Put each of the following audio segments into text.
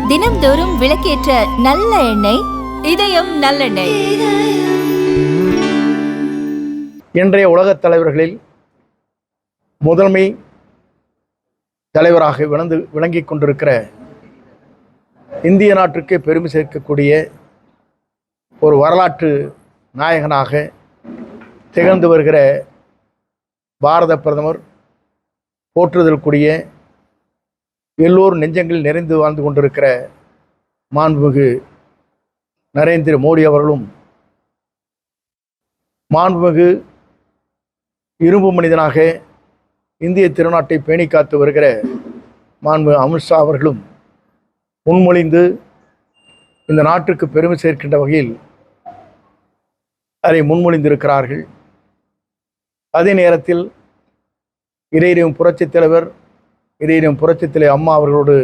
தினம்தோறும் விளக்கேற்ற நல்ல எண்ணெய் இதயம் நல்லெண்ணெய். இன்றைய உலகத் தலைவர்களில் முதன்மை தலைவராக விளங்கிக் கொண்டிருக்கிற இந்திய நாட்டிற்கே பெருமை சேர்க்கக்கூடிய ஒரு வரலாற்று நாயகனாக திகழ்ந்து வருகிற பாரத பிரதமர், போற்றுதலுக்குரிய எல்லோரும் நெஞ்சங்களில் நிறைந்து வாழ்ந்து கொண்டிருக்கிற மாண்புமிகு நரேந்திர மோடி அவர்களும், மாண்புமிகு இரும்பு மனிதனாக இந்திய திருநாட்டை பேணி காத்து வருகிற மாண்புமிகு அமித்ஷா அவர்களும் முன்மொழிந்து இந்த நாட்டுக்கு பெருமை சேர்க்கின்ற வகையில் அதை முன்மொழிந்திருக்கிறார்கள். அதே நேரத்தில் இறையிலும் புரட்சித் தலைவர், இறையிலும் புரட்சித் தலைவர் அம்மா அவர்களோடு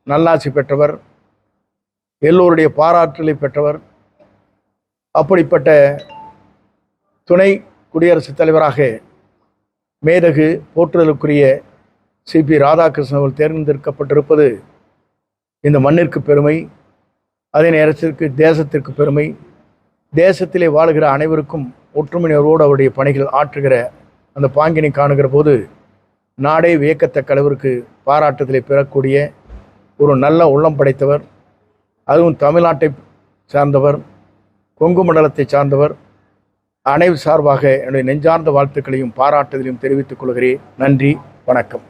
நல்லாட்சி பெற்றவர், எல்லோருடைய பாராட்டலை பெற்றவர். அப்படிப்பட்ட துணை குடியரசுத் தலைவராக மேதகு போற்றுதலுக்குரிய சிபி ராதாகிருஷ்ணன் அவர்கள் தேர்ந்தெடுக்கப்பட்டிருப்பது இந்த மண்ணிற்கு பெருமை, அதே நேரத்திற்கு தேசத்திற்கு பெருமை. தேசத்திலே வாழுகிற அனைவருக்கும் ஒற்றுமையோடு அவருடைய பணிகள் ஆற்றுகிற அந்த பாங்கினை காணுகிற போது நாடே வியக்கத்தக்க அளவிற்கு பாராட்டுதலை பெறக்கூடிய ஒரு நல்ல உள்ளம் படைத்தவர். அதுவும் தமிழ்நாட்டை சார்ந்தவர், கொங்கு மண்டலத்தை சார்ந்தவர். அனைவர் சார்பாக என்னுடைய நெஞ்சார்ந்த வாழ்த்துக்களையும் பாராட்டுதலையும் தெரிவித்துக் கொள்கிறேன். நன்றி, வணக்கம்.